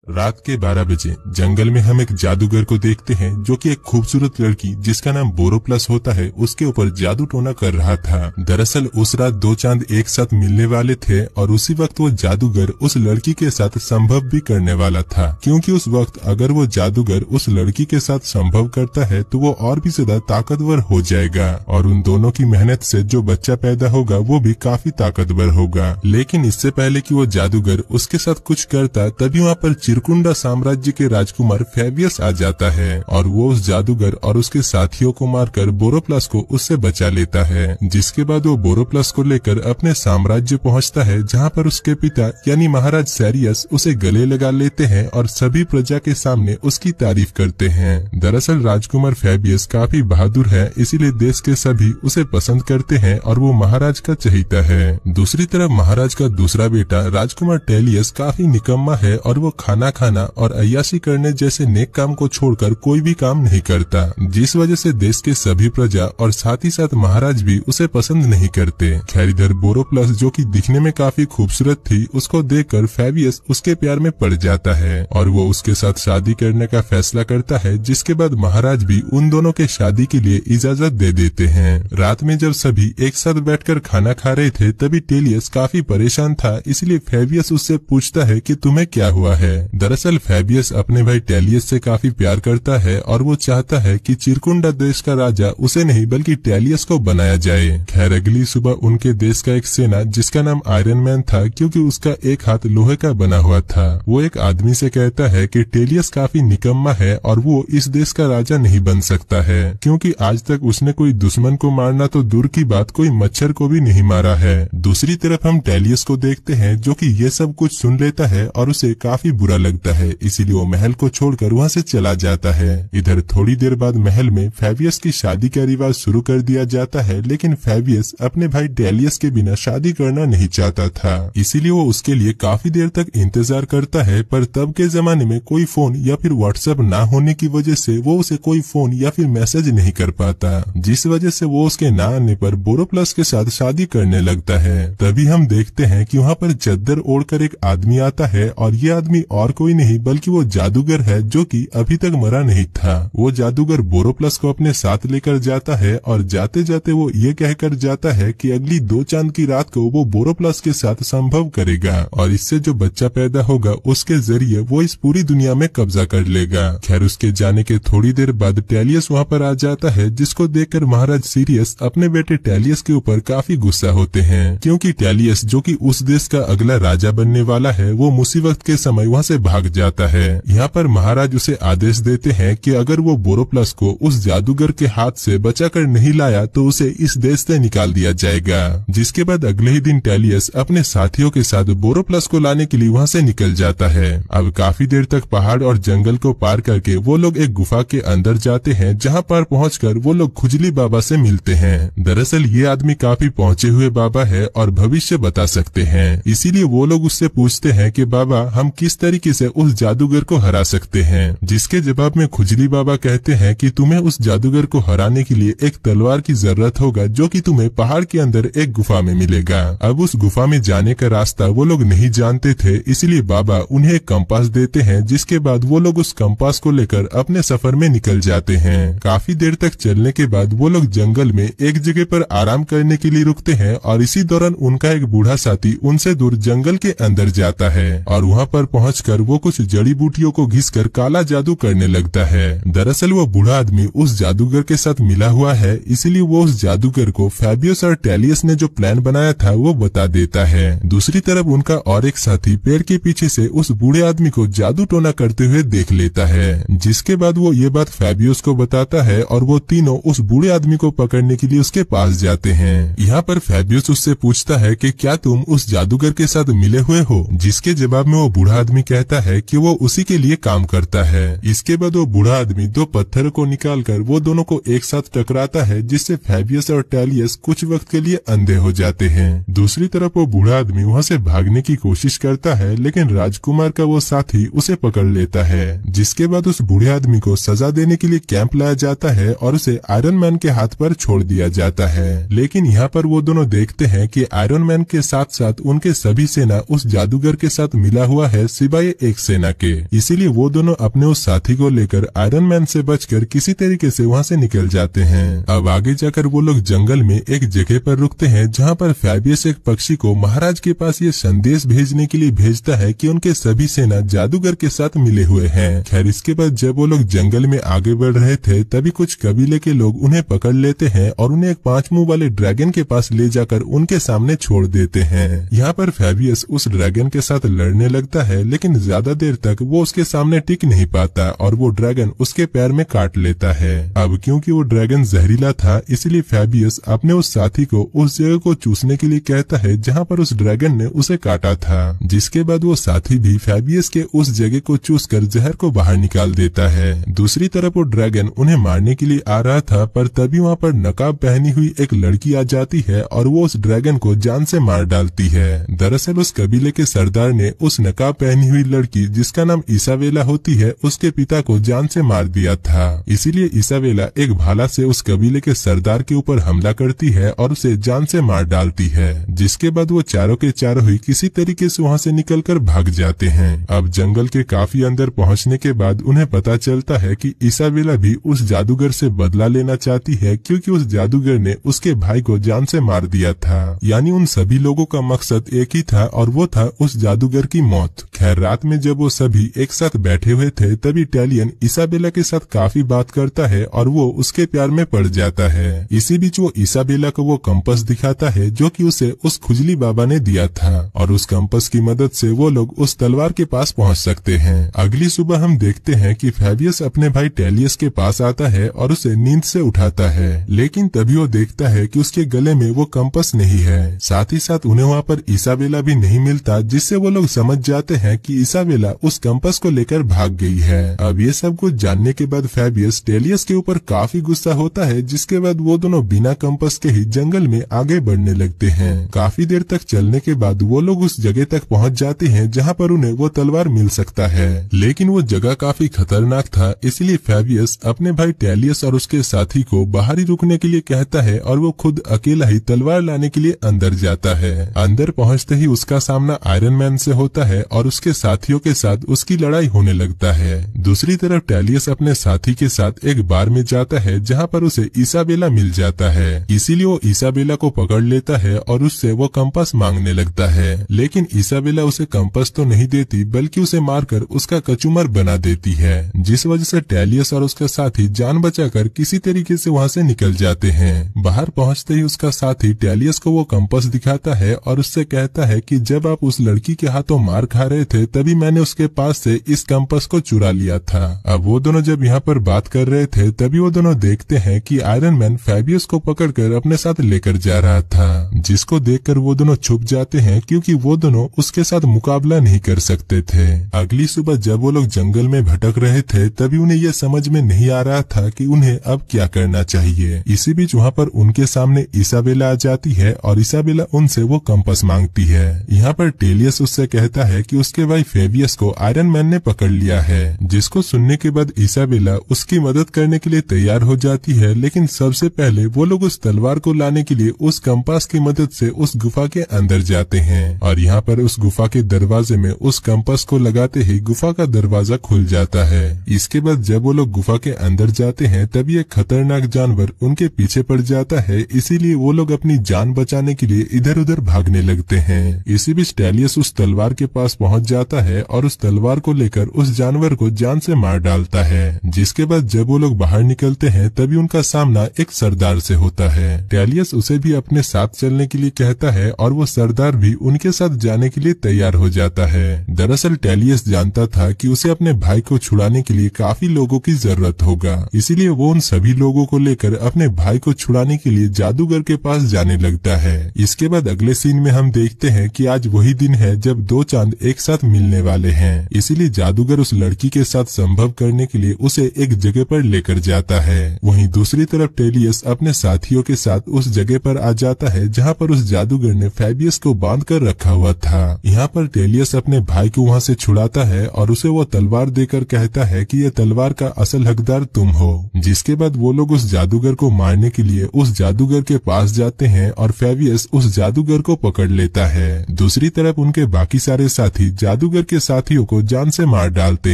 रात के 12 बजे जंगल में हम एक जादूगर को देखते हैं जो कि एक खूबसूरत लड़की जिसका नाम बोरोप्लस होता है उसके ऊपर जादू टोना कर रहा था। दरअसल उस रात दो चांद एक साथ मिलने वाले थे और उसी वक्त वो जादूगर उस लड़की के साथ संभव भी करने वाला था, क्योंकि उस वक्त अगर वो जादूगर उस लड़की के साथ संभव करता है तो वो और भी ज्यादा ताकतवर हो जाएगा और उन दोनों की मेहनत से जो बच्चा पैदा होगा वो भी काफी ताकतवर होगा। लेकिन इससे पहले कि वो जादूगर उसके साथ कुछ करता तभी वहाँ पर चिरकुंडा साम्राज्य के राजकुमार फेबियस आ जाता है और वो उस जादूगर और उसके साथियों को मारकर बोरोप्लस को उससे बचा लेता है। जिसके बाद वो बोरोप्लस को लेकर अपने साम्राज्य पहुंचता है, जहां पर उसके पिता यानी महाराज सेरियस उसे गले लगा लेते हैं और सभी प्रजा के सामने उसकी तारीफ करते हैं। दरअसल राजकुमार फेबियस काफी बहादुर है, इसीलिए देश के सभी उसे पसंद करते हैं और वो महाराज का चहेता है। दूसरी तरफ महाराज का दूसरा बेटा राजकुमार टेलियस काफी निकम्मा है और वो खाना और अय्याशी करने जैसे नेक काम को छोड़कर कोई भी काम नहीं करता, जिस वजह से देश के सभी प्रजा और साथ ही साथ महाराज भी उसे पसंद नहीं करते। खैर इधर बोरोप्लस जो कि दिखने में काफी खूबसूरत थी, उसको देखकर फेबियस उसके प्यार में पड़ जाता है और वो उसके साथ शादी करने का फैसला करता है, जिसके बाद महाराज भी उन दोनों के शादी के लिए इजाजत दे देते हैं। रात में जब सभी एक साथ बैठकर खाना खा रहे थे तभी टेलियस काफी परेशान था, इसलिए फेबियस उससे पूछता है कि तुम्हें क्या हुआ है। दरअसल फेबियस अपने भाई टेलियस से काफी प्यार करता है और वो चाहता है कि चिरकुंडा देश का राजा उसे नहीं बल्कि टेलियस को बनाया जाए। खैर अगली सुबह उनके देश का एक सेना जिसका नाम आयरन मैन था, क्योंकि उसका एक हाथ लोहे का बना हुआ था, वो एक आदमी से कहता है कि टेलियस काफी निकम्मा है और वो इस देश का राजा नहीं बन सकता है, क्योंकि आज तक उसने कोई दुश्मन को मारना तो दूर की बात कोई मच्छर को भी नहीं मारा है। दूसरी तरफ हम टेलियस को देखते हैं जो कि ये सब कुछ सुन लेता है और उसे काफी बुरा लगता है, इसीलिए वो महल को छोड़कर वहाँ से चला जाता है। इधर थोड़ी देर बाद महल में फेबियस की शादी का रिवाज शुरू कर दिया जाता है, लेकिन फेबियस अपने भाई टेलियस के बिना शादी करना नहीं चाहता था, इसीलिए वो उसके लिए काफी देर तक इंतजार करता है। पर तब के जमाने में कोई फोन या फिर व्हाट्सएप ना होने की वजह से वो उसे कोई फोन या फिर मैसेज नहीं कर पाता, जिस वजह से वो उसके ना आने पर बोरोप्लस के साथ शादी करने लगता है। तभी हम देखते हैं कि वहाँ पर चद्दर ओढ़कर एक आदमी आता है और ये आदमी और कोई नहीं बल्कि वो जादूगर है जो कि अभी तक मरा नहीं था। वो जादूगर बोरोप्लस को अपने साथ लेकर जाता है और जाते जाते वो ये कहकर जाता है कि अगली 2 चांद की रात को वो बोरोप्लस के साथ संभव करेगा और इससे जो बच्चा पैदा होगा उसके जरिए वो इस पूरी दुनिया में कब्जा कर लेगा। खैर उसके जाने के थोड़ी देर बाद टेलियस वहाँ पर आ जाता है, जिसको देखकर महाराज सीरियस अपने बेटे टेलियस के ऊपर काफी गुस्सा होते हैं, क्योंकि टेलियस जो कि उस देश का अगला राजा बनने वाला है वो मुसीबत के समय वहाँ से भाग जाता है। यहाँ पर महाराज उसे आदेश देते हैं कि अगर वो बोरोप्लस को उस जादूगर के हाथ से बचाकर नहीं लाया तो उसे इस देश से निकाल दिया जाएगा। जिसके बाद अगले ही दिन टेलियस अपने साथियों के साथ बोरोप्लस को लाने के लिए वहाँ से निकल जाता है। अब काफी देर तक पहाड़ और जंगल को पार करके वो लोग एक गुफा के अंदर जाते हैं, जहाँ पर पहुँचकर वो लोग खुजली बाबा से मिलते हैं। दरअसल ये आदमी काफी पहुँचे हुए बाबा है और भविष्य बता सकते हैं, इसीलिए वो लोग उससे पूछते हैं कि बाबा हम किस तरीके से उस जादूगर को हरा सकते हैं। जिसके जवाब में खुजली बाबा कहते हैं कि तुम्हें उस जादूगर को हराने के लिए एक तलवार की जरूरत होगा जो कि तुम्हें पहाड़ के अंदर एक गुफा में मिलेगा। अब उस गुफा में जाने का रास्ता वो लोग नहीं जानते थे, इसलिए बाबा उन्हें एक कंपास देते हैं, जिसके बाद वो लोग उस कंपास को लेकर अपने सफर में निकल जाते हैं। काफी देर तक चलने के बाद वो लोग जंगल में एक जगह पर आराम करने के लिए रुकते हैं और इसी दौरान उनका एक बूढ़ा साथी उनसे दूर जंगल के अंदर जाता है और वहाँ पर पहुंचकर वो कुछ जड़ी बूटियों को घिसकर काला जादू करने लगता है। दरअसल वो बूढ़ा आदमी उस जादूगर के साथ मिला हुआ है, इसीलिए वो उस जादूगर को फेबियस और टेलियस ने जो प्लान बनाया था वो बता देता है। दूसरी तरफ उनका और एक साथी पेड़ के पीछे से उस बूढ़े आदमी को जादू टोना करते हुए देख लेता है, जिसके बाद वो ये बात फेबियस को बताता है और वो तीनों उस बूढ़े आदमी को पकड़ने के लिए उसके पास जाते हैं। यहाँ पर फेबियस उससे पूछता है कि क्या तुम उस जादूगर के साथ मिले हुए हो, जिसके जवाब में वो बूढ़ा आदमी कहता है कि वो उसी के लिए काम करता है। इसके बाद वो बूढ़ा आदमी 2 पत्थरों को निकालकर वो दोनों को एक साथ टकराता है, जिससे फेबियस और टेलियस कुछ वक्त के लिए अंधे हो जाते हैं। दूसरी तरफ वो बूढ़ा आदमी वहाँ से भागने की कोशिश करता है, लेकिन राजकुमार का वो साथी उसे पकड़ लेता है, जिसके बाद उस बूढ़े आदमी को सजा देने के लिए कैंप लाया जाता है और उसे आयरन मैन के हाथ पर छोड़ दिया जाता है। लेकिन यहाँ पर वो दोनों देखते हैं कि आयरन मैन के साथ साथ उनके सभी सेना उस जादूगर के साथ मिला हुआ है, सिवाय थे एक सेना के। इसीलिए वो दोनों अपने उस साथी को लेकर आयरन मैन से बचकर किसी तरीके से वहाँ से निकल जाते हैं। अब आगे जाकर वो लोग जंगल में एक जगह पर रुकते हैं जहाँ पर फैबियस एक पक्षी को महाराज के पास ये संदेश भेजने के लिए भेजता है कि उनके सभी सेना जादूगर के साथ मिले हुए हैं। खैर इसके बाद जब वो लोग जंगल में आगे बढ़ रहे थे तभी कुछ कबीले के लोग उन्हें पकड़ लेते हैं और उन्हें एक 5 मुंह वाले ड्रैगन के पास ले जाकर उनके सामने छोड़ देते हैं। यहाँ पर फैबियस उस ड्रैगन के साथ लड़ने लगता है, लेकिन ज्यादा देर तक वो उसके सामने टिक नहीं पाता और वो ड्रैगन उसके पैर में काट लेता है। अब क्योंकि वो ड्रैगन जहरीला था इसलिए फैबियस अपने उस साथी को उस जगह को चूसने के लिए कहता है जहाँ पर उस ड्रैगन ने उसे काटा था, जिसके बाद वो साथी भी फैबियस के उस जगह को चूसकर जहर को बाहर निकाल देता है। दूसरी तरफ वो ड्रैगन उन्हें मारने के लिए आ रहा था, पर तभी वहाँ पर नकाब पहनी हुई एक लड़की आ जाती है और वो उस ड्रैगन को जान से मार डालती है। दरअसल उस कबीले के सरदार ने उस नकाब पहनी हुई लड़की जिसका नाम इसाबेला होती है उसके पिता को जान से मार दिया था। इसीलिए इसाबेला एक भाला से उस कबीले के सरदार के ऊपर हमला करती है और उसे जान से मार डालती है, जिसके बाद वो चारों के चारों ही किसी तरीके से वहाँ से निकलकर भाग जाते हैं। अब जंगल के काफी अंदर पहुँचने के बाद उन्हें पता चलता है कि इसाबेला भी उस जादूगर से बदला लेना चाहती है, क्योंकि उस जादूगर ने उसके भाई को जान से मार दिया था। यानी उन सभी लोगों का मकसद एक ही था और वो था उस जादूगर की मौत। खैर रात में जब वो सभी एक साथ बैठे हुए थे तभी टैलियन इसाबेला के साथ काफी बात करता है और वो उसके प्यार में पड़ जाता है। इसी बीच वो इसाबेला को वो कंपास दिखाता है जो कि उसे उस खुजली बाबा ने दिया था और उस कंपास की मदद से वो लोग उस तलवार के पास पहुंच सकते हैं। अगली सुबह हम देखते हैं कि फैबियस अपने भाई टेलियस के पास आता है और उसे नींद से उठाता है, लेकिन तभी वो देखता है कि उसके गले में वो कंपास नहीं है। साथ ही साथ उन्हें वहाँ पर इसाबेला भी नहीं मिलता, जिससे वो लोग समझ जाते हैं कि इसाबेला उस कंपास को लेकर भाग गई है। अब ये सब कुछ जानने के बाद फैबियस टेलियस के ऊपर काफी गुस्सा होता है, जिसके बाद वो दोनों बिना कंपास के ही जंगल में आगे बढ़ने लगते हैं। काफी देर तक चलने के बाद वो लोग उस जगह तक पहुंच जाते हैं जहां पर उन्हें वो तलवार मिल सकता है, लेकिन वो जगह काफी खतरनाक था। इसलिए फैबियस अपने भाई टेलियस और उसके साथी को बाहर ही रुकने के लिए कहता है और वो खुद अकेला ही तलवार लाने के लिए अंदर जाता है। अंदर पहुंचते ही उसका सामना आयरन मैन से होता है और उसके साथियों के साथ उसकी लड़ाई होने लगता है। दूसरी तरफ टेलियस अपने साथी के साथ एक बार में जाता है जहाँ पर उसे इसाबेला मिल जाता है। इसीलिए वो इसाबेला को पकड़ लेता है और उससे वो कंपास मांगने लगता है, लेकिन इसाबेला उसे कंपास तो नहीं देती बल्कि उसे मारकर उसका कचूमर बना देती है, जिस वजह से टेलियस और उसका साथी जान बचाकर किसी तरीके से वहाँ से निकल जाते हैं। बाहर पहुँचते ही उसका साथी टेलियस को वो कंपास दिखाता है और उससे कहता है कि जब आप उस लड़की के हाथों मार खा रहे थे तभी मैंने उसके पास से इस कंपास को चुरा लिया था। अब वो दोनों जब यहाँ पर बात कर रहे थे तभी वो दोनों देखते हैं कि आयरन मैन फैबियस को पकड़कर अपने साथ लेकर जा रहा था, जिसको देखकर वो दोनों छुप जाते हैं क्योंकि वो दोनों उसके साथ मुकाबला नहीं कर सकते थे। अगली सुबह जब वो लोग जंगल में भटक रहे थे तभी उन्हें यह समझ में नहीं आ रहा था कि उन्हें अब क्या करना चाहिए। इसी बीच वहाँ पर उनके सामने इसाबेला आ जाती है और इसाबेला उनसे वो कंपास मांगती है। यहाँ पर टेलियस उससे कहता है कि उसके भाई फेबियस को आयरन मैन ने पकड़ लिया है, जिसको सुनने के बाद इसाबेला उसकी मदद करने के लिए तैयार हो जाती है, लेकिन सबसे पहले वो लोग उस तलवार को लाने के लिए उस कंपास की मदद से उस गुफा के अंदर जाते हैं और यहाँ पर उस गुफा के दरवाजे में उस कंपास को लगाते ही गुफा का दरवाजा खुल जाता है। इसके बाद जब वो लोग गुफा के अंदर जाते हैं तभी एक खतरनाक जानवर उनके पीछे पड़ जाता है, इसीलिए वो लोग अपनी जान बचाने के लिए इधर उधर भागने लगते हैं। इसी बीच टेलियस उस तलवार के पास पहुंच जाता है और उस तलवार को लेकर उस जानवर को जान से मार डालता है, जिसके बाद जब वो लोग बाहर निकलते हैं तभी उनका सामना एक सरदार से होता है। टेलियस उसे भी अपने साथ चलने के लिए कहता है और वो सरदार भी उनके साथ जाने के लिए तैयार हो जाता है। दरअसल टेलियस जानता था कि उसे अपने भाई को छुड़ाने के लिए काफी लोगों की जरूरत होगा, इसीलिए वो उन सभी लोगों को लेकर अपने भाई को छुड़ाने के लिए जादूगर के पास जाने लगता है। इसके बाद अगले सीन में हम देखते हैं कि आज वही दिन है जब दो चांद एक साथ मिलने वाले हैं, इसीलिए जादूगर उस लड़की के साथ संभव करने के लिए उसे एक जगह पर लेकर जाता है। वहीं दूसरी तरफ टेलियस अपने साथियों के साथ उस जगह पर आ जाता है जहाँ पर उस जादूगर ने फैबियस को बांध कर रखा हुआ था। यहाँ पर टेलियस अपने भाई को वहाँ से छुड़ाता है और उसे वो तलवार देकर कहता है कि ये तलवार का असल हकदार तुम हो। जिसके बाद वो लोग उस जादूगर को मारने के लिए उस जादूगर के पास जाते हैं और फैबियस उस जादूगर को पकड़ लेता है। दूसरी तरफ उनके बाकी सारे साथी जादूगर के साथियों को जान से मार डालते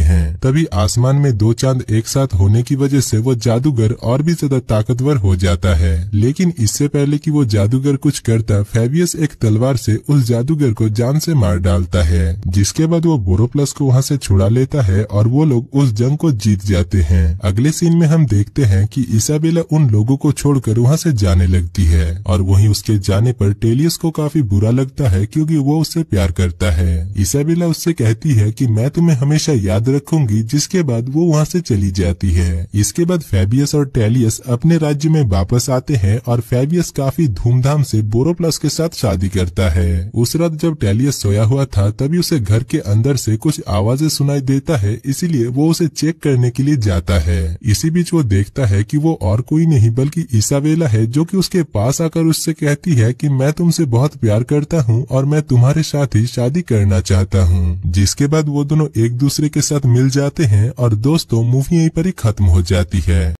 हैं। तभी आसमान में दो चांद एक साथ होने की वजह से वो जादूगर और भी ज्यादा ताकतवर हो जाता है। लेकिन इससे पहले कि वो जादूगर कुछ करता, फेबियस एक तलवार से उस जादूगर को जान से मार डालता है, जिसके बाद वो बोरोप्लस को वहाँ से छुड़ा लेता है और वो लोग उस जंग को जीत जाते हैं। अगले सीन में हम देखते हैं कि इसाबेला उन लोगों को छोड़कर वहाँ से जाने लगती है और वहीं उसके जाने पर टेलियस को काफी बुरा लगता है क्योंकि वो उससे प्यार करता है। इसाबेला उससे कहती है कि मैं तुम्हें हमेशा याद रखूंगी, जिसके बाद वो वहाँ से चली जाती है। इसके बाद फेबियस और टेलियस अपने राज्य में वापस आते हैं और फेबियस काफी धूमधाम से बोरोप्लस के साथ शादी करता है। उस रात जब टेलियस सोया हुआ था तभी उसे घर के अंदर से कुछ आवाजें सुनाई देता है, इसीलिए वो उसे चेक करने के लिए जाता है। इसी बीच वो देखता है कि वो और कोई नहीं बल्कि इसाबेला है, जो कि उसके पास आकर उससे कहती है कि मैं तुमसे बहुत प्यार करता हूँ और मैं तुम्हारे साथ ही शादी करना चाहता हूँ। जिसके बाद वो दोनों एक दूसरे के साथ मिल जाते हैं और दोस्तों मूवी यहीं पर ही खत्म हो जाती है।